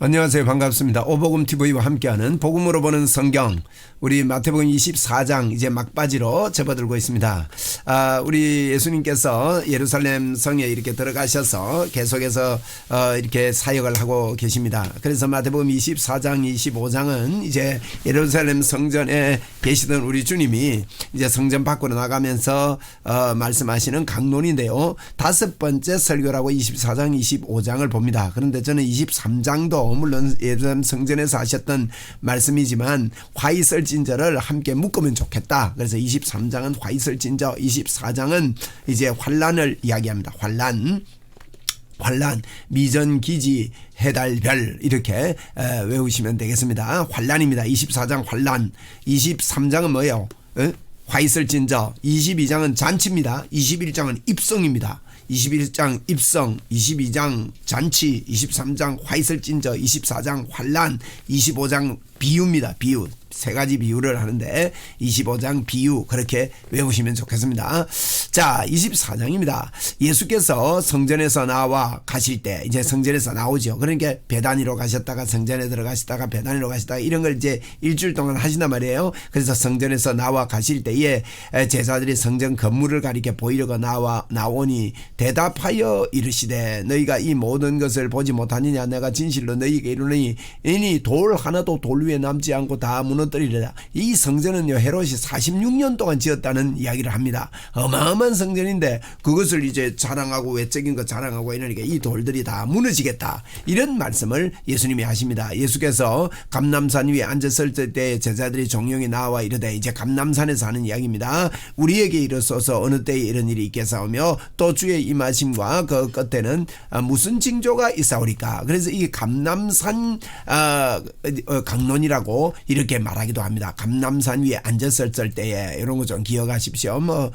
안녕하세요. 반갑습니다. 오복음TV와 함께하는 복음으로 보는 성경, 우리 마태복음 24장 이제 막바지로 접어들고 있습니다. 우리 예수님께서 예루살렘 성에 이렇게 들어가셔서 계속해서 이렇게 사역을 하고 계십니다. 그래서 마태복음 24장 25장은 이제 예루살렘 성전에 계시던 우리 주님이 이제 성전 밖으로 나가면서 말씀하시는 강론인데요. 다섯 번째 설교라고 24장 25장을 봅니다. 그런데 저는 23장도 물론 예루살렘 성전에서 하셨던 말씀이지만 화이설진저를 함께 묶으면 좋겠다. 그래서 23장은 화이설진저, 24장은 이제 환란을 이야기합니다. 환란, 미전기지, 해달별 이렇게 외우시면 되겠습니다. 환란입니다. 24장 환란, 23장은 뭐예요? 화이설진저, 22장은 잔치입니다. 21장은 입성입니다. 21장 입성, 22장 잔치, 23장 화이설진저, 24장 환란, 25장 비유입니다. 비유. 세 가지 비유를 하는데 25장 비유 그렇게 외우시면 좋겠습니다. 자, 24장입니다. 예수께서 성전에서 나와 가실 때 이제 성전에서 나오죠. 그러니까 베다니로 가셨다가 성전에 들어가시다가 베다니로 가시다가 이런 걸 이제 일주일 동안 하신단 말이에요. 그래서 성전에서 나와 가실 때에 제자들이 성전 건물을 가리켜 보이려고 나오니 대답하여 이르시되 너희가 이 모든 것을 보지 못하느냐 내가 진실로 너희에게 이르노니 이니 돌 하나도 돌 위에 남지 않고 다 무너뜨리리라. 이 성전은요 헤롯이 46년 동안 지었다는 이야기를 합니다. 어마어마한 성전인데 그것을 이제 자랑하고 외적인 것 자랑하고 이러니까 이 돌들이 다 무너지겠다. 이런 말씀을 예수님이 하십니다. 예수께서 감람산 위에 앉았을 때 제자들이 종용이 나와 이르되 이제 감람산에서 하는 이야기입니다. 우리에게 이르소서 어느 때에 이런 일이 있겠사오며 또 주의 임하심과 그 끝에는 무슨 징조가 있사오리까. 그래서 이 감람산 강론이라고 이렇게 말하기도 합니다. 감람산 위에 앉았을 때에 이런 거 좀 기억하십시오. 뭐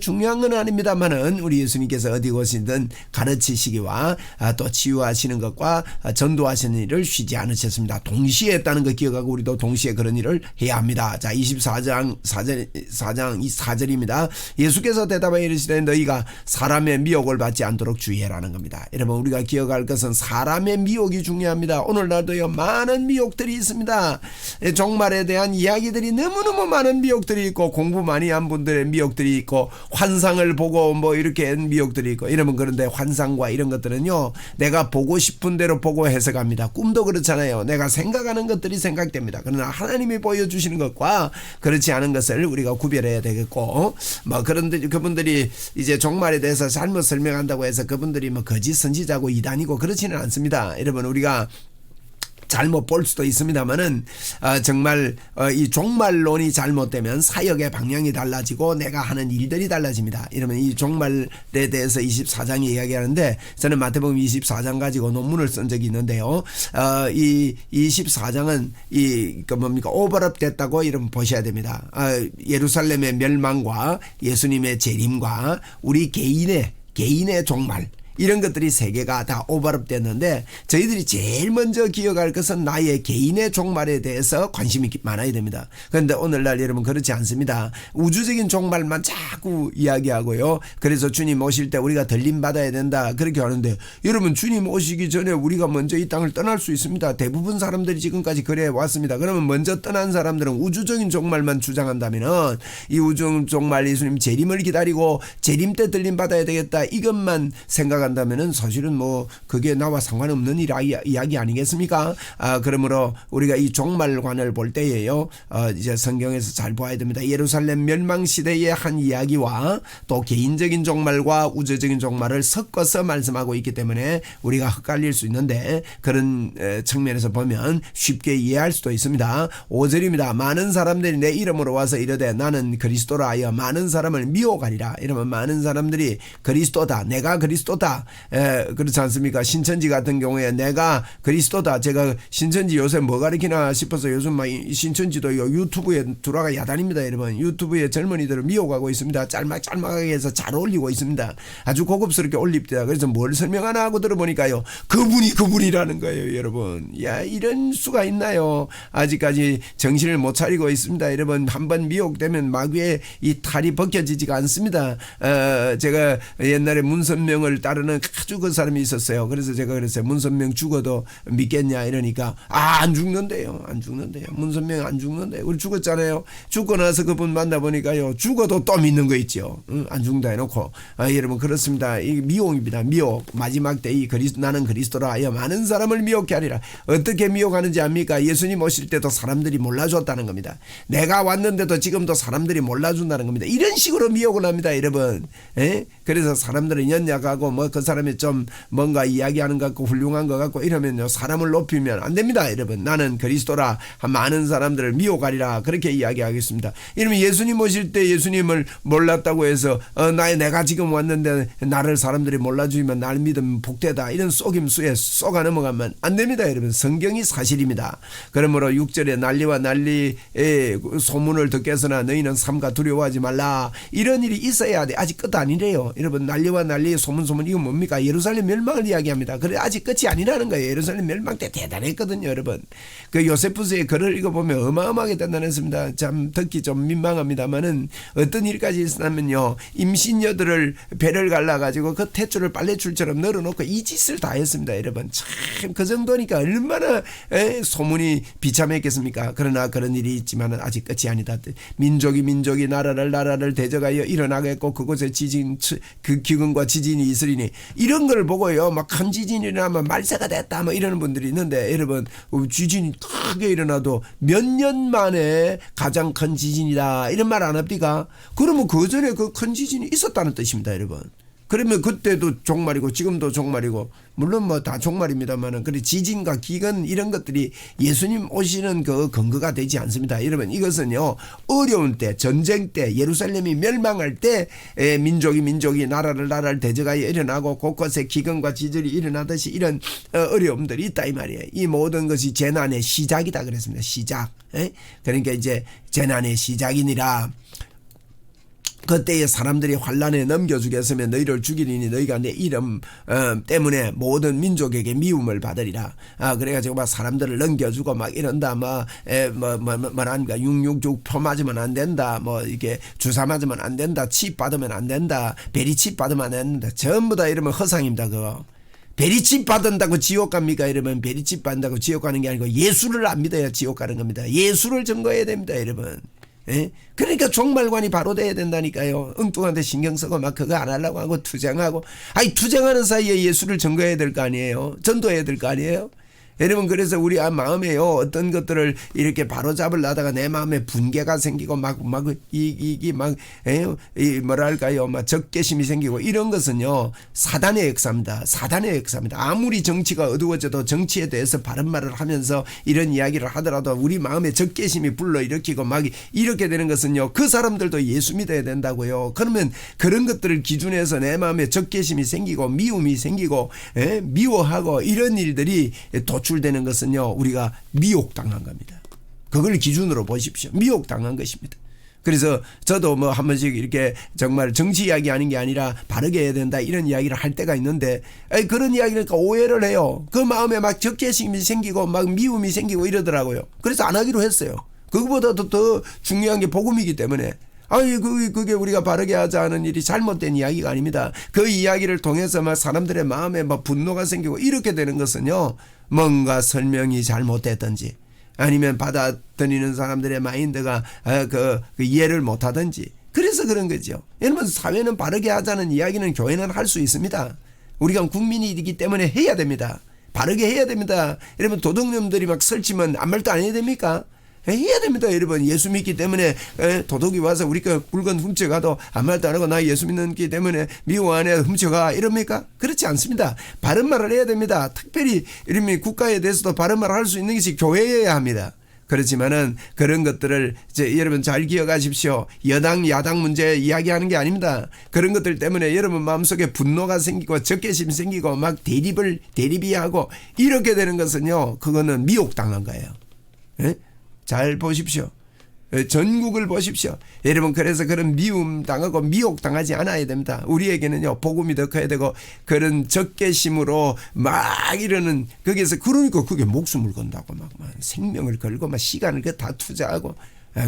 중요한 건 아닙니다만은 우리 예수님께서 어디 오시든 가르치시기와 또 치유하시는 것과 전도하시는 일을 쉬지 않으셨습니다. 동시에 했다는 거 기억하고 우리도 동시에 그런 일을 해야 합니다. 자, 24장 4절입니다. 예수께서 대답하여 이르시되 너희가 사람의 미혹을 받지 않도록 주의해라는 겁니다. 여러분 우리가 기억할 것은 사람의 미혹이 중요합니다. 오늘날도요 많은 미혹들이 있습니다. 종말에 대한 이야기들이 너무너무 많은 미혹들이 있고 공부 많이 한 분들의 미혹들이 있고 환상을 보고 뭐 이렇게 미혹들이 있고 이러면 그런데 환상과 이런 것들은요 내가 보고 싶은 대로 보고 해석합니다. 꿈도 그렇잖아요. 내가 생각하는 것들이 생각됩니다. 그러나 하나님이 보여주시는 것과 그렇지 않은 것을 우리가 구별해야 되겠고 뭐 그런데 그분들이 이제 종말에 대해서 잘못 설명한다고 해서 그분들이 뭐 거짓 선지자고 이단이고 그렇지는 않습니다. 여러분 우리가 잘못 볼 수도 있습니다만은 정말 이 종말론이 잘못되면 사역의 방향이 달라지고 내가 하는 일들이 달라집니다. 이러면 이 종말에 대해서 24장이 이야기하는데 저는 마태복음 24장 가지고 논문을 쓴 적이 있는데요. 이 24장은 뭡니까 오버랩 됐다고 이러면 보셔야 됩니다. 예루살렘의 멸망과 예수님의 재림과 우리 개인의 종말 이런 것들이 세 개가 다 오버랩 됐는데 저희들이 제일 먼저 기억할 것은 나의 개인의 종말에 대해서 관심이 많아야 됩니다. 그런데 오늘날 여러분 그렇지 않습니다. 우주적인 종말만 자꾸 이야기하고요. 그래서 주님 오실 때 우리가 들림 받아야 된다 그렇게 하는데 여러분 주님 오시기 전에 우리가 먼저 이 땅을 떠날 수 있습니다. 대부분 사람들이 지금까지 그래 왔습니다. 그러면 먼저 떠난 사람들은 우주적인 종말만 주장한다면은 이 우주적인 종말 예수님 재림을 기다리고 재림 때 들림 받아야 되겠다 이것만 생각한다면은 사실은 뭐 그게 나와 상관없는 이야기 아니겠습니까? 그러므로 우리가 이 종말관을 볼 때에요 이제 성경에서 잘 보아야 됩니다. 예루살렘 멸망 시대의 한 이야기와 또 개인적인 종말과 우주적인 종말을 섞어서 말씀하고 있기 때문에 우리가 헷갈릴 수 있는데 그런 측면에서 보면 쉽게 이해할 수도 있습니다. 5절입니다. 많은 사람들이 내 이름으로 와서 이르되 나는 그리스도라 하여 많은 사람을 미혹하리라. 이러면 많은 사람들이 그리스도다 내가 그리스도다 그렇지 않습니까? 신천지 같은 경우에 내가 그리스도다. 제가 신천지 요새 뭐 가르치나 싶어서 요즘 막 신천지도 유튜브에 들어가 야단입니다. 여러분 유튜브에 젊은이들을 미혹하고 있습니다. 짤막하게 해서 잘 올리고 있습니다. 아주 고급스럽게 올립니다. 그래서 뭘 설명하나 하고 들어보니까요 그분이라는 거예요. 여러분 야 이런 수가 있나요? 아직까지 정신을 못 차리고 있습니다. 여러분 한번 미혹되면 마귀의 이 탈이 벗겨지지가 않습니다. 제가 옛날에 문선명을 따르는 그러는 아주 그 사람이 있었어요. 그래서 제가 그랬어요. 문선명 죽어도 믿겠냐 이러니까 안 죽는데요. 안 죽는데요. 문선명 안 죽는데요. 우리 죽었잖아요. 죽고 나서 그분 만나보니까요. 죽어도 또 믿는 거 있죠. 안 죽는다 해놓고. 여러분 그렇습니다. 이 미혹입니다. 미혹. 마지막 때 이 나는 그리스도라 하여 많은 사람을 미혹케 하리라. 어떻게 미혹하는지 압니까? 예수님 오실 때도 사람들이 몰라줬다는 겁니다. 내가 왔는데도 지금도 사람들이 몰라준다는 겁니다. 이런 식으로 미혹을 합니다. 여러분. 그래서 사람들은 연약하고 뭐 그 사람이 좀 뭔가 이야기하는 것 같고 훌륭한 것 같고 이러면요. 사람을 높이면 안 됩니다. 여러분. 나는 그리스도라 많은 사람들을 미혹하리라. 그렇게 이야기하겠습니다. 이러면 예수님 오실 때 예수님을 몰랐다고 해서 내가 지금 왔는데 나를 사람들이 몰라주면 날 믿으면 복되다. 이런 속임수에 쏘가 넘어가면 안 됩니다. 여러분. 성경이 사실입니다. 그러므로 6절에 난리와 난리의 소문을 듣겠으나 너희는 삼가 두려워하지 말라. 이런 일이 있어야 돼. 아직 끝 아니래요. 여러분 난리와 난리의 소문 이거 뭡니까? 예루살렘 멸망을 이야기합니다. 그래 아직 끝이 아니라는 거예요. 예루살렘 멸망 때 대단했거든요. 여러분. 그 요세푸스의 글을 읽어보면 어마어마하게 단단했습니다. 참 듣기 좀 민망합니다만은 어떤 일까지 있었냐면요. 임신녀들을 배를 갈라가지고 그 탯줄을 빨래줄처럼 널어놓고 이 짓을 다 했습니다. 여러분 참 그 정도니까 얼마나 소문이 비참했겠습니까? 그러나 그런 일이 있지만 아직 끝이 아니다. 민족이 나라를 대적하여 일어나겠고 그곳에 지진 그 기근과 지진이 있으리니 이런 걸 보고요. 막 큰 지진이 일어나면 말세가 됐다 뭐 이러는 분들이 있는데 여러분 지진이 크게 일어나도 몇 년 만에 가장 큰 지진이다 이런 말 안 합니까? 그러면 그 전에 그 큰 지진이 있었다는 뜻입니다. 여러분. 그러면 그때도 종말이고 지금도 종말이고 물론 뭐 다 종말입니다만은 그래 지진과 기근 이런 것들이 예수님 오시는 그 근거가 되지 않습니다. 여러분 이것은요 어려운 때 전쟁 때 예루살렘이 멸망할 때 민족이 나라를 대적하여 일어나고 곳곳에 기근과 지진이 일어나듯이 이런 어려움들이 있다 이 말이에요. 이 모든 것이 재난의 시작이다 그랬습니다. 시작. 그러니까 이제 재난의 시작이니라. 그때에 사람들이 환난에 넘겨주겠으면 너희를 죽이리니 너희가 내 이름 때문에 모든 민족에게 미움을 받으리라. 그래가지고 막 사람들을 넘겨주고 막 이런다. 뭐란가 666 표 맞으면 안 된다. 뭐 이게 주사 맞으면 안 된다. 칩 받으면 안 된다. 베리칩 받으면 안 된다. 전부 다 이러면 허상입니다. 그거. 베리칩 받는다고 지옥 갑니까? 이러면 베리칩 받는다고 지옥 가는 게 아니고 예수를 안 믿어야 지옥 가는 겁니다. 예수를 증거해야 됩니다. 여러분. 그러니까 종말관이 바로 돼야 된다니까요. 엉뚱한데 신경 쓰고 막 그거 안 하려고 하고 투쟁하고 투쟁하는 사이에 예수를 증거해야 될 거 아니에요. 전도해야 될 거 아니에요. 여러분 그래서 우리 마음에요 어떤 것들을 이렇게 바로 잡으려다가 내 마음에 분개가 생기고 뭐랄까요 막 적개심이 생기고 이런 것은요 사단의 역사입니다. 사단의 역사입니다. 아무리 정치가 어두워져도 정치에 대해서 바른 말을 하면서 이런 이야기를 하더라도 우리 마음에 적개심이 불러일으키고 막 이렇게 되는 것은요 그 사람들도 예수 믿어야 된다고요. 그러면 그런 것들을 기준해서 내 마음에 적개심이 생기고 미움이 생기고 미워하고 이런 일들이 도출되는 것은요 우리가 미혹당한 겁니다. 그걸 기준으로 보십시오. 미혹당한 것입니다. 그래서 저도 뭐 한 번씩 이렇게 정말 정치 이야기 하는 게 아니라 바르게 해야 된다 이런 이야기를 할 때가 있는데 그런 이야기니까 오해를 해요. 그 마음에 막 적개심이 생기고 막 미움이 생기고 이러더라고요. 그래서 안 하기로 했어요. 그거보다도 더 중요한 게 복음이기 때문에 그게 우리가 바르게 하자 하는 일이 잘못된 이야기가 아닙니다. 그 이야기를 통해서 막 사람들의 마음에 막 분노가 생기고 이렇게 되는 것은요 뭔가 설명이 잘못됐든지 아니면 받아들이는 사람들의 마인드가 그 이해를 못하든지 그래서 그런 거죠. 여러분 사회는 바르게 하자는 이야기는 교회는 할 수 있습니다. 우리가 국민이기 때문에 해야 됩니다. 바르게 해야 됩니다. 여러분 도둑놈들이 막 설치면 아무 말도 안 해야 됩니까? 해야 됩니다. 여러분 예수 믿기 때문에 도둑이 와서 우리 거 물건 훔쳐가도 아무 말도 안 하고 나 예수 믿기 때문에 미워 안 해 훔쳐가 이럽니까? 그렇지 않습니다. 바른 말을 해야 됩니다. 특별히 이런 국가에 대해서도 바른 말을 할 수 있는 것이 교회여야 합니다. 그렇지만은 그런 것들을 여러분 잘 기억하십시오. 여당 야당 문제 이야기하는 게 아닙니다. 그런 것들 때문에 여러분 마음속에 분노가 생기고 적개심이 생기고 막 대립이 하고 이렇게 되는 것은요 그거는 미혹당한 거예요. 잘 보십시오. 전국을 보십시오. 여러분 그래서 그런 미움 당하고 미혹 당하지 않아야 됩니다. 우리에게는요 복음이 더 커야 되고 그런 적개심으로 막 이러는 거기에서 그러니까 그게 목숨을 건다고 막 생명을 걸고 막 시간을 다 투자하고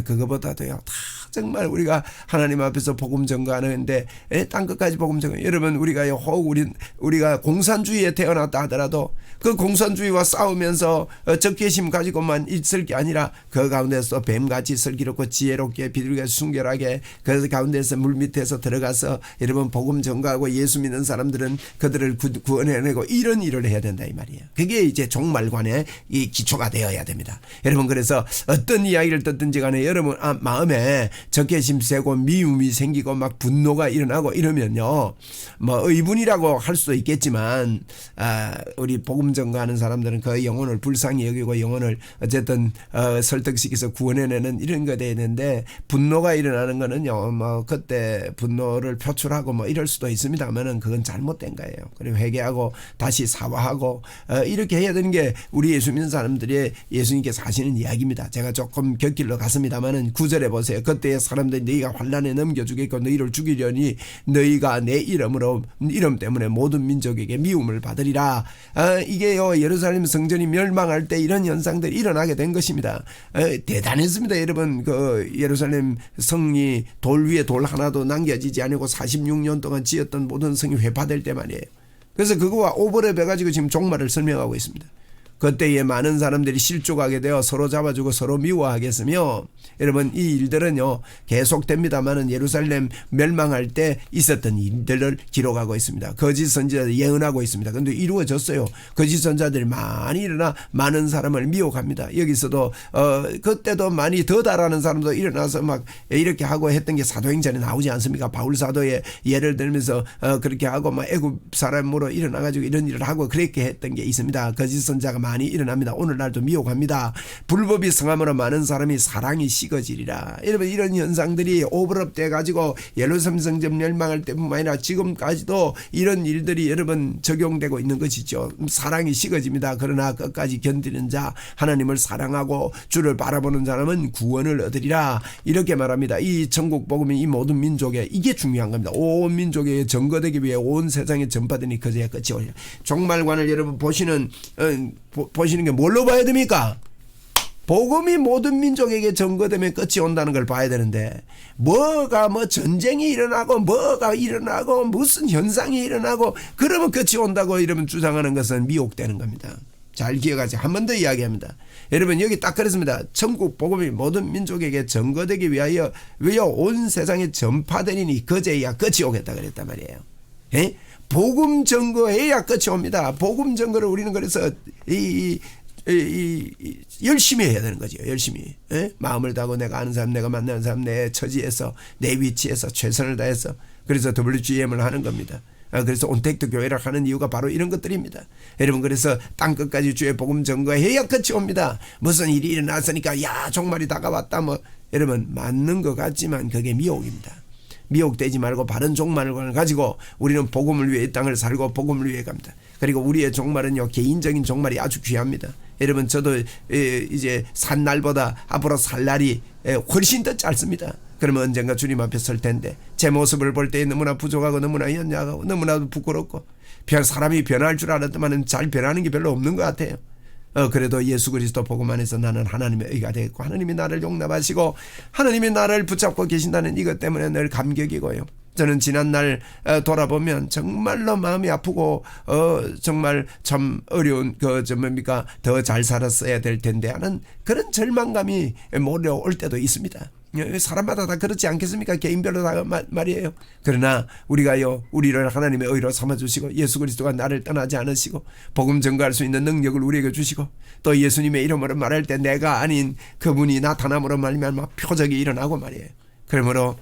그거보다도요, 다 정말 우리가 하나님 앞에서 복음 전가하는데, 땅 끝까지 복음 전가. 여러분, 우리가요, 혹 우리가 공산주의에 태어났다 하더라도 그 공산주의와 싸우면서 적개심 가지고만 있을 게 아니라 그 가운데서 뱀같이 슬기롭고 지혜롭게 비둘기가 순결하게 그 가운데서 물 밑에서 들어가서 여러분 복음 전가하고 예수 믿는 사람들은 그들을 구원해내고 이런 일을 해야 된다 이 말이에요. 그게 이제 종말관의 이 기초가 되어야 됩니다. 여러분, 그래서 어떤 이야기를 듣든지 간에 여러분 마음에 적개심 세고 미움이 생기고 막 분노가 일어나고 이러면요, 뭐 의분이라고 할 수도 있겠지만 우리 복음 전가하는 사람들은 그 영혼을 불쌍히 여기고 영혼을 어쨌든 설득시켜서 구원해내는 이런 거 되는데, 분노가 일어나는 거는요, 뭐 그때 분노를 표출하고 뭐 이럴 수도 있습니다만은 그건 잘못된 거예요. 그리고 회개하고 다시 사과하고 이렇게 해야 되는 게 우리 예수 믿는 사람들이 예수님께서 하시는 이야기입니다. 제가 조금 곁길로 갔습니다만은 9절에 보세요. 그때의 사람들이 너희가 환난에 넘겨주겠고 너희를 죽이려니 너희가 내 이름 때문에 모든 민족에게 미움을 받으리라. 이게요, 예루살렘 성전이 멸망할 때 이런 현상들이 일어나게 된 것입니다. 대단했습니다. 여러분, 그 예루살렘 성이 돌 위에 돌 하나도 남겨지지 않고 46년 동안 지었던 모든 성이 회파될 때 말이에요. 그래서 그거와 오버랩 해가지고 지금 종말을 설명하고 있습니다. 그때에 많은 사람들이 실족하게 되어 서로 잡아주고 서로 미워하겠으며, 여러분 이 일들은요 계속됩니다만은 예루살렘 멸망할 때 있었던 일들을 기록하고 있습니다. 거짓 선지자들 예언하고 있습니다. 그런데 이루어졌어요. 거짓 선지자들이 많이 일어나 많은 사람을 미혹합니다. 여기서도 그때도 많이 더 달하는 사람도 일어나서 막 이렇게 하고 했던 게 사도행전에 나오지 않습니까? 바울 사도의 예를 들면서 그렇게 하고 막 애굽 사람으로 일어나가지고 이런 일을 하고 그렇게 했던 게 있습니다. 거짓 선지자가 많이 일어납니다. 오늘날도 미혹합니다. 불법이 성함으로 많은 사람이 사랑이 식어지리라. 여러분, 이런 현상들이 오버랩 돼가지고 예루살렘 성전 멸망할 때뿐만 아니라 지금까지도 이런 일들이 여러분 적용되고 있는 것이죠. 사랑이 식어집니다. 그러나 끝까지 견디는 자, 하나님을 사랑하고 주를 바라보는 사람은 구원을 얻으리라. 이렇게 말합니다. 이 천국 복음이 이 모든 민족에, 이게 중요한 겁니다. 온 민족에 전거되기 위해 온 세상에 전파되니 그제야 끝이 오리라. 종말관을 여러분 보시는 게 뭘로 봐야 됩니까? 복음이 모든 민족에게 전거되면 끝이 온다는 걸 봐야 되는데, 뭐가 뭐 전쟁이 일어나고 뭐가 일어나고 무슨 현상이 일어나고 그러면 끝이 온다고 이러면 주장하는 것은 미혹되는 겁니다. 잘 기억하세요. 한 번 더 이야기합니다. 여러분, 여기 딱 그렇습니다. 천국 복음이 모든 민족에게 전거되기 위하여 온 세상에 전파되니 그제야 끝이 오겠다 그랬단 말이에요. 예? 복음 전거해야 끝이 옵니다. 복음 전거를 우리는 그래서 열심히 해야 되는 거죠. 열심히. 예? 마음을 다하고 내가 아는 사람, 내가 만나는 사람, 내 처지에서, 내 위치에서 최선을 다해서. 그래서 WGM을 하는 겁니다. 그래서 온택트 교회를 하는 이유가 바로 이런 것들입니다. 여러분, 그래서 땅끝까지 주의 복음 전거해야 끝이 옵니다. 무슨 일이 일어났으니까 야 종말이 다가왔다 뭐, 여러분 맞는 것 같지만 그게 미혹입니다. 미혹되지 말고 바른 종말을 가지고 우리는 복음을 위해 이 땅을 살고 복음을 위해 갑니다. 그리고 우리의 종말은요 개인적인 종말이 아주 귀합니다. 여러분, 저도 이제 산 날보다 앞으로 살 날이 훨씬 더 짧습니다. 그러면 언젠가 주님 앞에 설 텐데 제 모습을 볼 때 너무나 부족하고 너무나 연약하고 너무나도 부끄럽고 사람이 변할 줄 알았더만 잘 변하는 게 별로 없는 것 같아요. 그래도 예수 그리스도 복음 안에서 나는 하나님의 의가 되겠고 하나님이 나를 용납하시고 하나님이 나를 붙잡고 계신다는 이것 때문에 늘 감격이고요. 저는 지난날 돌아보면 정말로 마음이 아프고 정말 참 어려운 뭡니까 더 잘 살았어야 될 텐데 하는 그런 절망감이 몰려올 때도 있습니다. 사람마다 다 그렇지 않겠습니까? 개인별로 다 말이에요. 그러나 우리가요 우리를 하나님의 의로 삼아주시고 예수 그리스도가 나를 떠나지 않으시고 복음 전가할 수 있는 능력을 우리에게 주시고 또 예수님의 이름으로 말할 때 내가 아닌 그분이 나타남으로 말미암아 표적이 일어나고 말이에요. 그러므로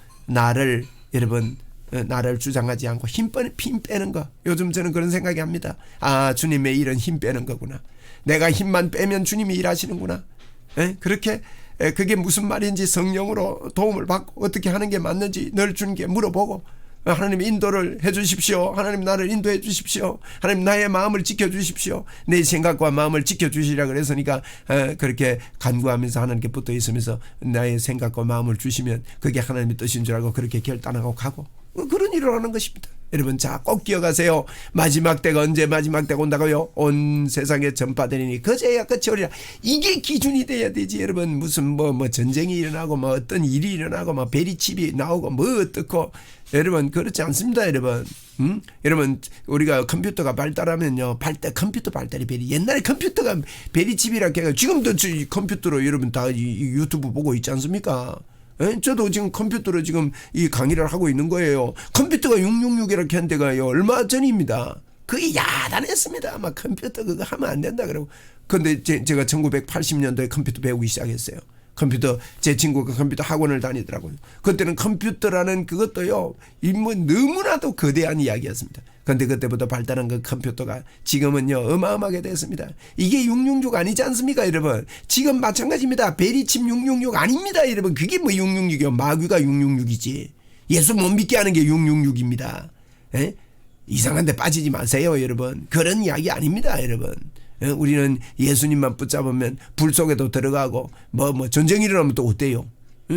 여러분 나를 주장하지 않고 힘 빼는 거. 요즘 저는 그런 생각이 합니다. 아, 주님의 일은 힘 빼는 거구나. 내가 힘만 빼면 주님이 일하시는구나. 그렇게 그게 무슨 말인지 성령으로 도움을 받고 어떻게 하는 게 맞는지 늘 주님께 물어보고 하나님 인도를 해 주십시오. 하나님 나를 인도해 주십시오. 하나님 나의 마음을 지켜 주십시오. 내 생각과 마음을 지켜 주시라 그랬으니까 그렇게 간구하면서 하나님께 붙어 있으면서 나의 생각과 마음을 주시면 그게 하나님의 뜻인 줄 알고 그렇게 결단하고 가고 그런 일을 하는 것입니다. 여러분, 자, 꼭 기억하세요. 마지막 때가 언제 마지막 때가 온다고요? 온 세상에 전파되리니 그제야 끝이 오리라. 이게 기준이 돼야 되지. 여러분, 무슨 뭐 전쟁이 일어나고 뭐 어떤 일이 일어나고 뭐 베리칩이 나오고 뭐 어떻고. 여러분, 그렇지 않습니다. 여러분. 여러분, 우리가 컴퓨터가 발달하면요, 컴퓨터 발달이 옛날에 컴퓨터가 베리칩이라 해가 지금도 컴퓨터로 여러분 다 유튜브 보고 있지 않습니까? 예? 저도 지금 컴퓨터로 지금 이 강의를 하고 있는 거예요. 컴퓨터가 666이라고 한 데가요, 얼마 전입니다. 그게 야단했습니다. 아마 컴퓨터 그거 하면 안 된다 그러고. 근데 제가 1980년도에 컴퓨터 배우기 시작했어요. 컴퓨터, 제 친구가 컴퓨터 학원을 다니더라고요. 그때는 컴퓨터라는 그것도요, 뭐 너무나도 거대한 이야기였습니다. 그런데 그때부터 발달한 그 컴퓨터가 지금은요, 어마어마하게 됐습니다. 이게 666 아니지 않습니까, 여러분? 지금 마찬가지입니다. 베리칩 666 아닙니다, 여러분. 그게 뭐 666이요? 마귀가 666이지. 예수 못 믿게 하는 게 666입니다. 에? 이상한 데 빠지지 마세요, 여러분. 그런 이야기 아닙니다, 여러분. 우리는 예수님만 붙잡으면 불 속에도 들어가고 뭐 전쟁이 일어나면 또 어때요?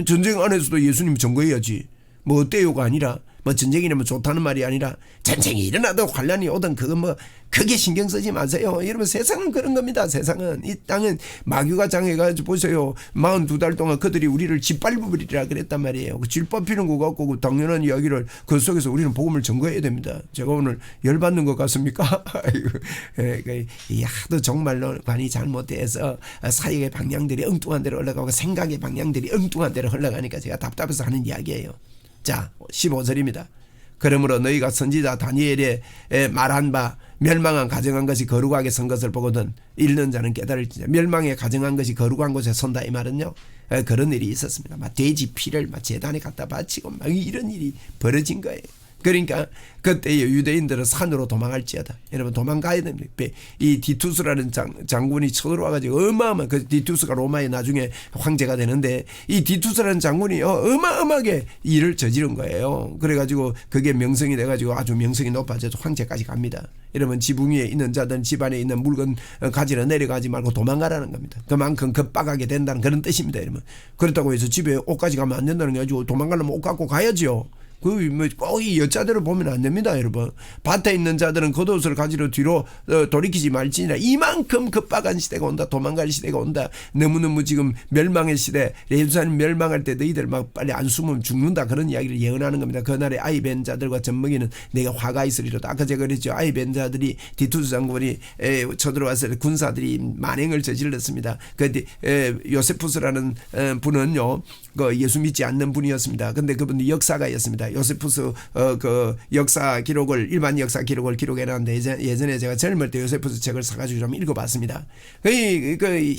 전쟁 안에서도 예수님 점거해야지. 뭐 어때요가 아니라 뭐 전쟁이 일어나면 좋다는 말이 아니라 전쟁이 일어나도 환란이 오든 그거 뭐 크게 신경 쓰지 마세요. 여러분, 세상은 그런 겁니다. 세상은, 이 땅은 마귀가 장해가지고 보세요. 42달 동안 그들이 우리를 짓밟으리라 그랬단 말이에요. 짓밟히는 것 같고 그 당연한 이야기를 그 속에서 우리는 복음을 전거해야 됩니다. 제가 오늘 열받는 것 같습니까? 이 하도 정말로 관이 잘못돼서 사역의 방향들이 엉뚱한 데로 흘러가고 생각의 방향들이 엉뚱한 데로 흘러가니까 제가 답답해서 하는 이야기예요. 자, 15절입니다. 그러므로 너희가 선지자 다니엘의 말한 바 멸망한 가정한 것이 거룩하게 선 것을 보거든 읽는 자는 깨달을지니라. 멸망에 가정한 것이 거룩한 곳에 선다, 이 말은요, 그런 일이 있었습니다. 막 돼지 피를 막 제단에 갖다 바치고 막 이런 일이 벌어진 거예요. 그러니까 그때 유대인들은 산으로 도망할지어다. 여러분, 도망가야 됩니다. 이 디투스라는 장군이 쳐들어와가지고 어마어마한, 그 디투스가 로마의 나중에 황제가 되는데 이 디투스라는 장군이 어마어마하게 일을 저지른 거예요. 그래가지고 그게 명성이 돼가지고 아주 명성이 높아져서 황제까지 갑니다. 여러분, 지붕 위에 있는 자들은 집안에 있는 물건 가지러 내려가지 말고 도망가라는 겁니다. 그만큼 급박하게 된다는 그런 뜻입니다, 여러분. 그렇다고 해서 집에 옷까지 가면 안 된다는 게 아니고 도망가려면 옷 갖고 가야죠. 꼭 이 여자들을 보면 안 됩니다, 여러분. 밭에 있는 자들은 겉옷을 가지러 뒤로 돌이키지 말지니라. 이만큼 급박한 시대가 온다. 도망갈 시대가 온다. 너무너무 지금 멸망의 시대, 예루살렘 멸망할 때 너희들 막 빨리 안 숨으면 죽는다. 그런 이야기를 예언하는 겁니다. 그날에 아이 벤 자들과 젖먹이는 내가 화가 있으리로다. 아까 제가 그랬죠. 아이 벤 자들이 디투스 장군이 쳐들어와서 군사들이 만행을 저질렀습니다. 그 요세푸스라는 분은요, 그 예수 믿지 않는 분이었습니다. 근데 그분이 역사가였습니다. 요세푸스 그 역사 기록을, 일반 역사 기록을 기록해놨는데 예전에 제가 젊을 때 요세푸스 책을 사가지고 좀 읽어봤습니다.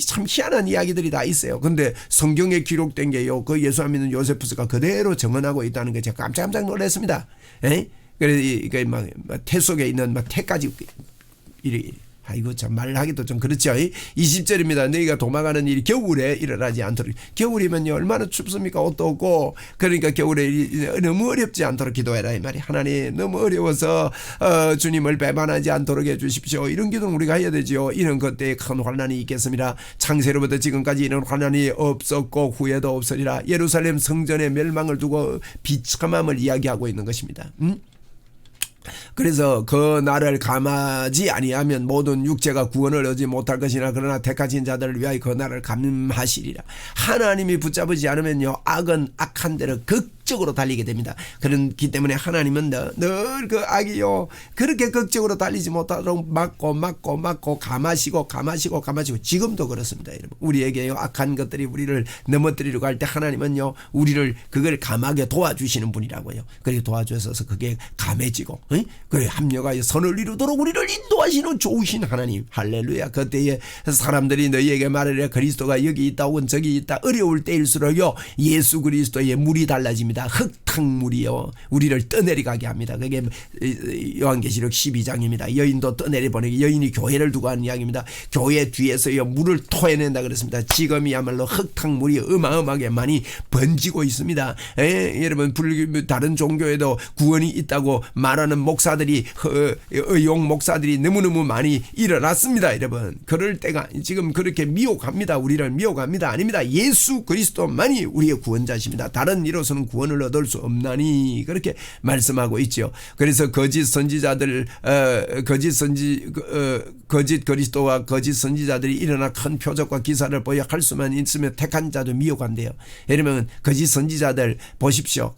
참 희한한 이야기들이 다 있어요. 근데 성경에 기록된 게요, 그 예수 안 믿는 요세푸스가 그대로 정언하고 있다는 게 제가 깜짝 놀랐습니다. 그래서 이게 막 태 속에 있는 막 태까지 아이고, 참 말하기도 좀 그렇죠. 20절입니다. 너희가 도망가는 일이 겨울에 일어나지 않도록. 겨울이면요, 얼마나 춥습니까? 옷도 없고. 그러니까 겨울에 너무 어렵지 않도록 기도해라, 이 말이. 하나님, 너무 어려워서 주님을 배반하지 않도록 해주십시오. 이런 기도는 우리가 해야 되죠. 이런 것 때에 큰 환난이 있겠습니다. 창세로부터 지금까지 이런 환난이 없었고 후에도 없으리라. 예루살렘 성전의 멸망을 두고 비참함을 이야기하고 있는 것입니다. 그래서 그 날을 감하지 아니하면 모든 육체가 구원을 얻지 못할 것이나 그러나 택하신 자들을 위하여 그 날을 감하시리라. 하나님이 붙잡지 않으면요, 악은 악한 대로 극적으로 달리게 됩니다. 그렇기 때문에 하나님은 늘 그 악이요, 그렇게 극적으로 달리지 못하도록 막고 감하시고 지금도 그렇습니다, 여러분. 우리에게요, 악한 것들이 우리를 넘어뜨리려고 할 때 하나님은요, 우리를 그걸 감하게 도와주시는 분이라고요. 그렇게 도와주셔서 그게 감해지고, 그래 합력하여 선을 이루도록 우리를 인도하시는 좋으신 하나님. 할렐루야. 그때에 사람들이 너희에게 말하리라. 그리스도가 여기 있다 혹은 저기 있다. 어려울 때일수록요, 예수 그리스도의 물이 달라집니다. 흙탕물이요, 우리를 떠내려가게 합니다. 그게 요한계시록 12장입니다. 여인도 떠내려보내기, 여인이 교회를 두고 하는 이야기입니다. 교회 뒤에서요, 물을 토해낸다 그랬습니다. 지금이야말로 흙탕물이 어마어마하게 많이 번지고 있습니다. 여러분, 다른 종교에도 구원이 있다고 말하는 목사들이, 의용 목사들이 너무너무 많이 일어났습니다, 여러분. 그럴 때가 지금 그렇게 미혹합니다. 우리를 미혹합니다. 아닙니다. 예수 그리스도만이 우리의 구원자십니다. 다른 이로서는 구원을 얻을 수 없나니 그렇게 말씀하고 있죠. 그래서 거짓 선지자들 거짓 그리스도와 거짓 선지자들이 일어나 큰 표적과 기사를 보여 할 수만 있으면 택한 자도 미혹한대요. 예를 거짓 선지자들 보십시오.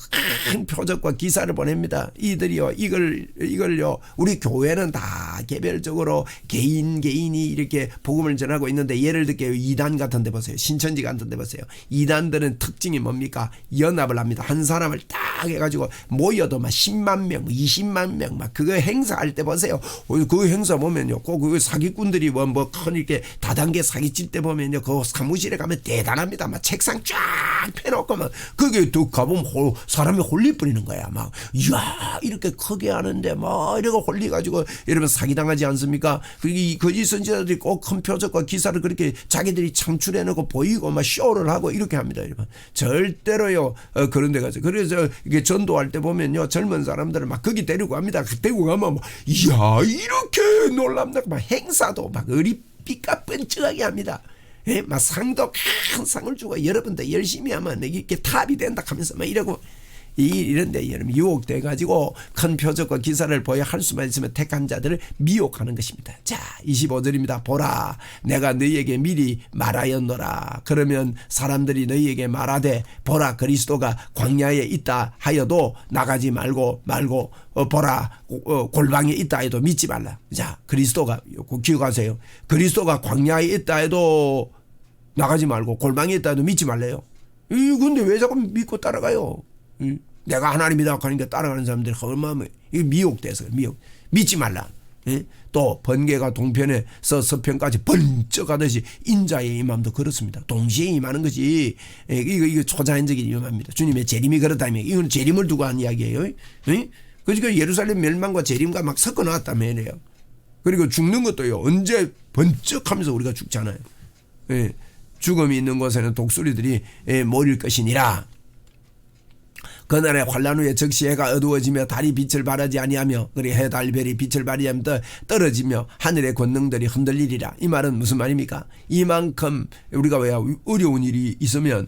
큰 표적과 기사를 보냅니다. 이들이요 이걸요 우리 교회는 다 개별적으로 개인이 이렇게 복음을 전하고 있는데 예를 들게 이단 같은 데 보세요. 신천지 같은 데 보세요. 이단들은 특징이 뭡니까? 연합을 합니다. 한 사람을 딱 해가지고 모여도 막 10만 명 20만 명 막 그거 행사할 때 보세요. 그 행사 보면요 꼭 그 사기꾼들이 뭐 큰 이렇게 다단계 사기칠 때 보면요 그 사무실에 가면 대단합니다. 막 책상 쫙 펴놓고 막 그게 또 가보면 사람이 홀리 뿌리는 거야. 막 이야 이렇게 크게 하는데 막 이러고 홀리가지고 이러면 사기당하지 않습니까? 이 거짓 선지자들이 꼭 큰 표적과 기사를 그렇게 자기들이 창출해놓고 보이고 막 쇼를 하고 이렇게 합니다. 여러분 절대로요 그런 데 가서 그래서 이게 전도할 때 보면요 젊은 사람들을 막 거기 데리고 갑니다. 데리고 가면 막 이야 이렇게 놀랍다. 막 행사도 막 어리삐까 뻔쩍하게 합니다. 예? 막 상도 큰 상을 주고 여러분들 열심히 하면 이렇게 탑이 된다 하면서 막 이러고 이런데 여러분 유혹돼 가지고 큰 표적과 기사를 보여 할 수만 있으면 택한 자들을 미혹하는 것입니다. 자 25절입니다. 보라 내가 너희에게 미리 말하였노라. 그러면 사람들이 너희에게 말하되 보라 그리스도가 광야에 있다 하여도 나가지 말고 보라 골방에 있다 해도 믿지 말라. 자 그리스도가 기억하세요. 그리스도가 광야에 있다 해도 나가지 말고 골방에 있다 해도 믿지 말래요. 근데 왜 자꾸 믿고 따라가요? 내가 하나님이다 하니까 따라가는 사람들이 얼마나 미혹돼서 믿지 말라. 또 번개가 동편에서 서편까지 번쩍하듯이 인자의 임함도 그렇습니다. 동시에 임하는 것이 이거 초자연적인 임함입니다. 주님의 재림이 그렇다면 이건 재림을 두고 한 이야기예요. 그러니까 예루살렘 멸망과 재림과 막 섞어 나왔다며요. 그리고 죽는 것도요 언제 번쩍하면서 우리가 죽잖아요. 죽음이 있는 곳에는 독수리들이 모일 것이니라. 그날에 환란 후에 즉시 해가 어두워지며 달이 빛을 발하지 아니하며 그리 해 달별이 빛을 발하면 떨어지며 하늘의 권능들이 흔들리리라. 이 말은 무슨 말입니까? 이만큼 우리가 왜 어려운 일이 있으면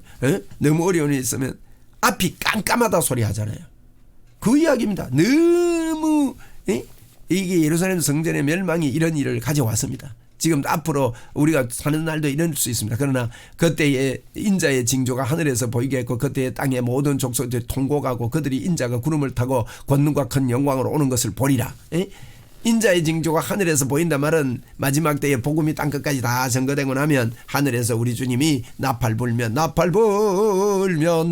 너무 어려운 일이 있으면 앞이 깜깜하다 소리 하잖아요. 그 이야기입니다. 너무 이게 예루살렘 성전의 멸망이 이런 일을 가져왔습니다. 지금 앞으로 우리가 사는 날도 이럴 수 있습니다. 그러나 그때의 인자의 징조가 하늘에서 보이게 했고 그때의 땅의 모든 족속들이 통곡하고 그들이 인자가 구름을 타고 권능과 큰 영광으로 오는 것을 보리라. 인자의 징조가 하늘에서 보인단 말은 마지막 때에 복음이 땅끝까지 다 전거되고 나면 하늘에서 우리 주님이 나팔 불면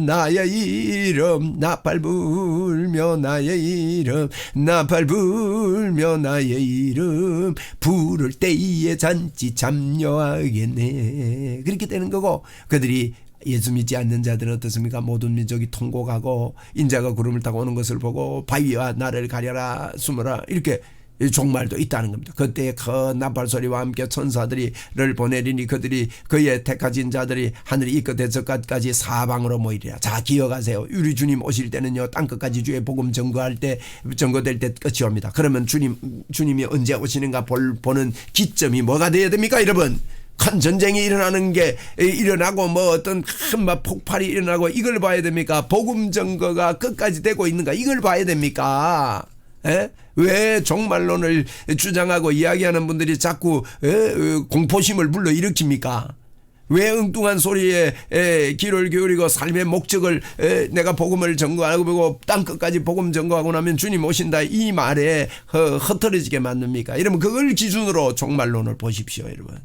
나의 이름 나팔 불며 나의 이름 부를 때에 잔치 참여하겠네. 그렇게 되는 거고 그들이 예수 믿지 않는 자들은 어떻습니까? 모든 민족이 통곡하고 인자가 구름을 타고 오는 것을 보고 바위와 나를 가려라 숨어라 이렇게 종말도 있다는 겁니다. 그때 큰 나팔 소리와 함께 천사들이를 보내리니 그들이 그의 택하신 자들이 하늘이 이끝에서까지 사방으로 모이리라. 자 기억하세요. 우리 주님 오실 때는요 땅끝까지 주의 복음 전거될 때 끝이 옵니다. 그러면 주님이 언제 오시는가 보는 기점이 뭐가 되어야 됩니까 여러분? 큰 전쟁이 일어나는 게 일어나고 뭐 어떤 큰 폭발이 일어나고 이걸 봐야 됩니까? 복음 전거가 끝까지 되고 있는가 이걸 봐야 됩니까? 왜 종말론을 주장하고 이야기하는 분들이 자꾸 공포심을 불러일으킵니까? 왜 엉뚱한 소리에 귀를 기울이고 삶의 목적을 내가 복음을 전거하고 땅끝까지 복음 전거하고 나면 주님 오신다 이 말에 흩어지게 만듭니까? 이러면 그걸 기준으로 종말론을 보십시오 여러분.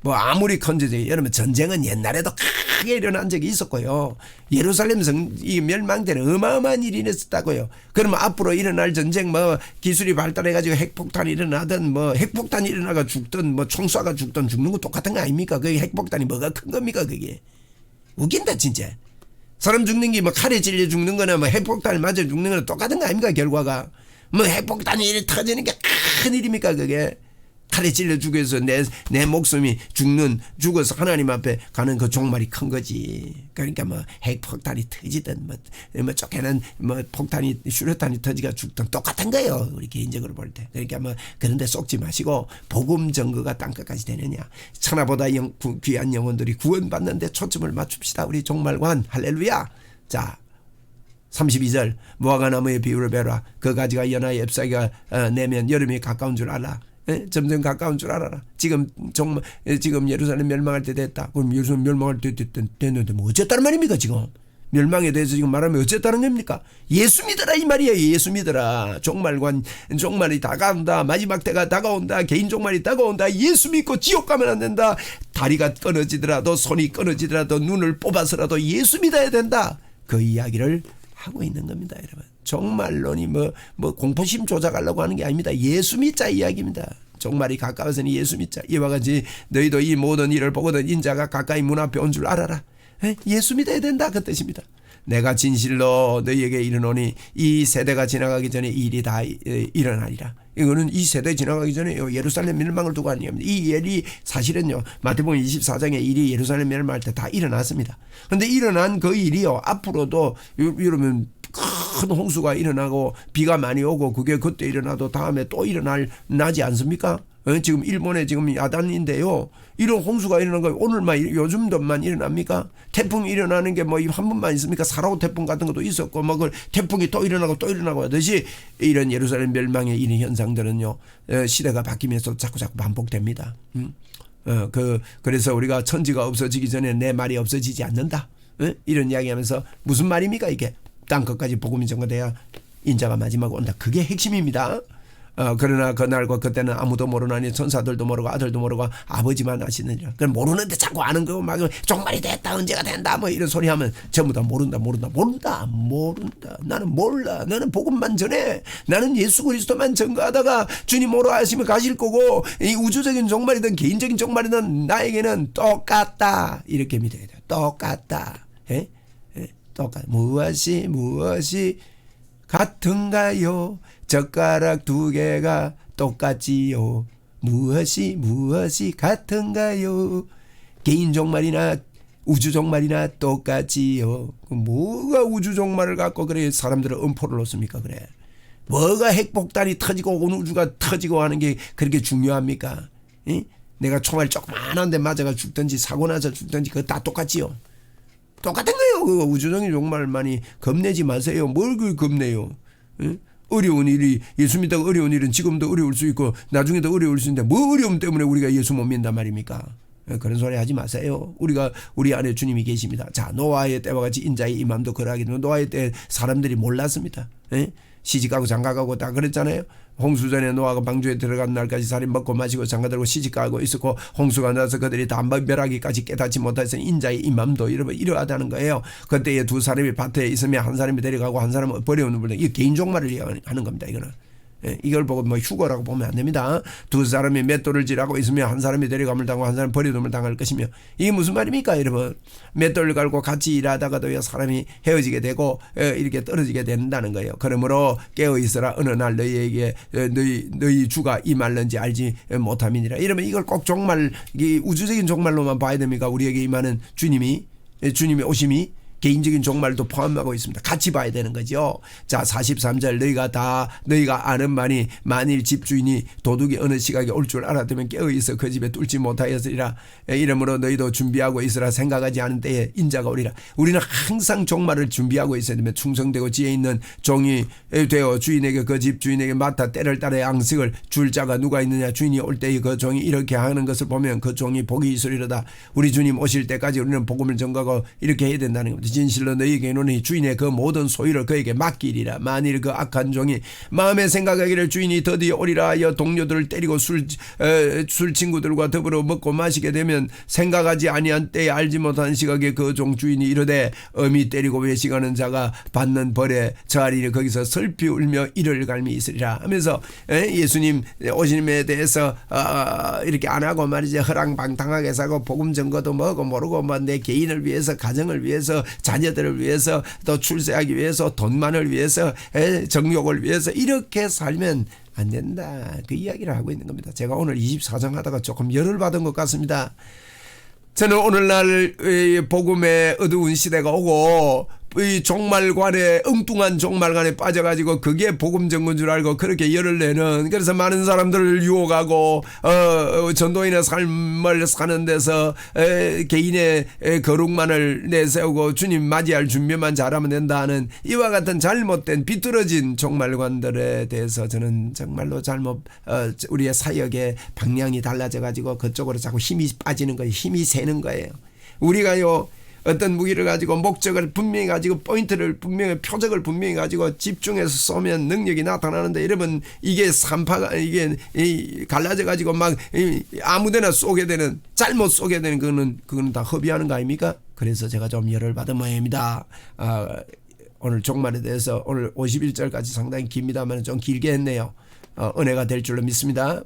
뭐 아무리 큰 전쟁이 여러분 전쟁은 옛날에도 크게 일어난 적이 있었고요. 예루살렘 이 멸망 때는 어마어마한 일이 있었다고요. 그러면 앞으로 일어날 전쟁 뭐 기술이 발달해가지고 핵폭탄이 일어나든 뭐 핵폭탄이 일어나가 죽든 뭐 총 쏴가 죽든 죽는 거 똑같은 거 아닙니까? 그게 핵폭탄이 뭐가 큰 겁니까 그게? 웃긴다 진짜. 사람 죽는 게 뭐 칼에 찔려 죽는 거나 뭐 핵폭탄을 맞아 죽는 거나 똑같은 거 아닙니까 결과가? 뭐 핵폭탄이 이렇게 터지는 게 큰 일입니까 그게? 칼에 찔려 죽여서 내 목숨이 죽어서 하나님 앞에 가는 그 종말이 큰 거지. 그러니까 뭐 핵폭탄이 터지든 뭐 쫓겨난 뭐 폭탄이 슈레탄이 터지가 죽든 똑같은 거예요. 우리 개인적으로 볼 때. 그러니까 뭐 그런데 쏙지 마시고 복음 전거가 땅끝까지 되느냐. 천하보다 귀한 영혼들이 구원받는데 초점을 맞춥시다. 우리 종말관 할렐루야. 자 32절 무화과 나무의 비유를 배라. 그 가지가 연하에 잎사귀가 내면 여름이 가까운 줄 알아. 점점 가까운 줄 알아라. 지금 정말 지금 예루살렘 멸망할 때 됐다. 그럼 예루살렘 멸망할 때 됐는데 뭐 어쨌다는 말입니까 지금? 멸망에 대해서 지금 말하면 어쨌다는 겁니까? 예수 믿어라 이 말이에요. 예수 믿어라. 종말이 다가온다. 마지막 때가 다가온다. 개인 종말이 다가온다. 예수 믿고 지옥 가면 안 된다. 다리가 끊어지더라도 손이 끊어지더라도 눈을 뽑아서라도 예수 믿어야 된다. 그 이야기를 하고 있는 겁니다, 여러분. 종말론이 뭐 공포심 조작하려고 하는 게 아닙니다. 예수 믿자 이야기입니다. 종말이 가까워서니 예수 믿자. 이와 같이 너희도 이 모든 일을 보거든 인자가 가까이 문 앞에 온 줄 알아라. 예수 믿어야 된다 그 뜻입니다. 내가 진실로 너희에게 이르노니 이 세대가 지나가기 전에 이 일이 다 일어나리라. 이거는 이 세대 지나가기 전에 예루살렘 멸망을 두고 하는 겁니다. 이 일이 사실은요 마태복음 24장의 일이 예루살렘 멸망할 때 다 일어났습니다. 그런데 일어난 그 일이요 앞으로도 여러분 큰 홍수가 일어나고 비가 많이 오고 그게 그때 일어나도 다음에 또 나지 않습니까? 지금 일본에 지금 야단인데요. 이런 홍수가 일어난 거 오늘만 요즘도만 일어납니까? 태풍이 일어나는 게 뭐 한 번만 있습니까? 사라오 태풍 같은 것도 있었고 뭐 그 태풍이 또 일어나고 하듯이 이런 예루살렘 멸망의 이런 현상들은요 시대가 바뀌면서 자꾸 반복됩니다. 그래서 우리가 천지가 없어지기 전에 내 말이 없어지지 않는다. 이런 이야기하면서 무슨 말입니까 이게? 땅 끝까지 복음이 전가돼야 인자가 마지막 온다. 그게 핵심입니다. 그러나 그날과 그때는 아무도 모르나니 천사들도 모르고 아들도 모르고 아버지만 아시느니라. 그럼 모르는데 자꾸 아는 거 막 종말이 됐다 언제가 된다 뭐 이런 소리 하면 전부 다 모른다. 나는 몰라. 나는 복음만 전해. 나는 예수 그리스도만 전가하다가 주님 오러 하시면 가실 거고 이 우주적인 종말이든 개인적인 종말이든 나에게는 똑같다. 이렇게 믿어야 돼요. 똑같다. 똑같다. 무엇이 같은가요? 젓가락 두 개가 똑같지요. 무엇이 같은가요? 개인 종말이나 우주 종말이나 똑같지요. 뭐가 우주 종말을 갖고 그래 사람들은 음포를 놓습니까? 그래. 뭐가 핵폭탄이 터지고 온 우주가 터지고 하는 게 그렇게 중요합니까? 내가 총알 조그만한데 맞아가 죽든지 사고 나서 죽든지 그거 다 똑같지요. 똑같은 거예요. 그 우주적인 종말만이 겁내지 마세요. 뭘 겁내요? 어려운 일이 예수 믿다가 어려운 일은 지금도 어려울 수 있고 나중에도 어려울 수 있는데 뭐 어려움 때문에 우리가 예수 못 믿는단 말입니까? 그런 소리 하지 마세요. 우리 안에 주님이 계십니다. 자, 노아의 때와 같이 인자의 임함도 그러하기 때문에 노아의 때 사람들이 몰랐습니다. 시집가고 장가가고 다 그랬잖아요. 홍수전에 노아가 방주에 들어간 날까지 살이 먹고 마시고 장가들고 시집가고 있었고 홍수가 나서 그들이 다 멸하기까지 깨닫지 못해서 인자의 임함도 이러하다는 거예요. 그때에 두 사람이 밭에 있으면 한 사람이 데려가고 한 사람은 버려오는 분들 이게 개인 종말을 하는 겁니다. 이거는. 이걸 보고 뭐 휴거라고 보면 안 됩니다. 두 사람이 맷돌을 지라고 있으면 한 사람이 데려감을 당하고 한 사람이 버려둠을 당할 것이며 이게 무슨 말입니까 여러분? 맷돌을 갈고 같이 일하다가도 사람이 헤어지게 되고 이렇게 떨어지게 된다는 거예요. 그러므로 깨어있으라 어느 날 너희에게 너희 주가 임할는지 알지 못함이니라. 이러면 이걸 꼭 종말 우주적인 종말로만 봐야 됩니까? 우리에게 임하는 주님이 오심이 개인적인 종말도 포함하고 있습니다. 같이 봐야 되는 거죠. 자 43절 너희가 아는 만이 만일 집주인이 도둑이 어느 시각에 올 줄 알았다면 깨어있어 그 집에 뚫지 못하였으리라. 이러므로 너희도 준비하고 있으라. 생각하지 않은 때에 인자가 오리라. 우리는 항상 종말을 준비하고 있어야 되면 충성되고 지혜 있는 종이 되어 주인에게 그 집 주인에게 맡아 때를 따라 양식을 줄 자가 누가 있느냐. 주인이 올 때에 그 종이 이렇게 하는 것을 보면 그 종이 복이 있으리로다. 우리 주님 오실 때까지 우리는 복음을 전가하고 이렇게 해야 된다는 겁니다. 진실로 너희에게 이르노니 주인의 그 모든 소유를 그에게 맡기리라. 만일 그 악한 종이 마음에 생각하기를 주인이 드디어 오리라 하여 동료들을 때리고 술 친구들과 더불어 먹고 마시게 되면 생각하지 아니한 때에 알지 못한 시각에 그 종 주인이 이르되 엄히 때리고 외식하는 자가 받는 벌에 저하리니 거기서 슬피 울며 이를 갈미 있으리라 하면서 예수님 오심에 대해서 이렇게 안 하고 말이지 허랑방탕하게 사고 복음 전거도 뭐고 모르고 뭐 내 개인을 위해서 가정을 위해서 자녀들을 위해서 또 출세하기 위해서 돈만을 위해서 정욕을 위해서 이렇게 살면 안 된다. 그 이야기를 하고 있는 겁니다. 제가 오늘 24장 하다가 조금 열을 받은 것 같습니다. 저는 오늘날 복음의 어두운 시대가 오고 이 종말관에 엉뚱한 종말관에 빠져가지고 그게 복음 전군 줄 알고 그렇게 열을 내는, 그래서 많은 사람들을 유혹하고 전도인의 삶을 사는 데서 개인의 거룩만을 내세우고 주님 맞이할 준비만 잘하면 된다는 이와 같은 잘못된 비뚤어진 종말관들에 대해서 저는 정말로 잘못 우리의 사역의 방향이 달라져 가지고 그쪽으로 자꾸 힘이 빠지는 거예요. 힘이 새는 거예요. 우리가요 어떤 무기를 가지고 목적을 분명히 가지고 포인트를 분명히 표적을 분명히 가지고 집중해서 쏘면 능력이 나타나는데, 여러분 이게 산파가 이게 갈라져 가지고 막 아무데나 쏘게 되는, 잘못 쏘게 되는 그거는 다 허비하는 거 아닙니까? 그래서 제가 좀 열을 받은 모양입니다. 오늘 종말에 대해서 오늘 51절까지 상당히 깁니다만 좀 길게 했네요. 은혜가 될 줄로 믿습니다.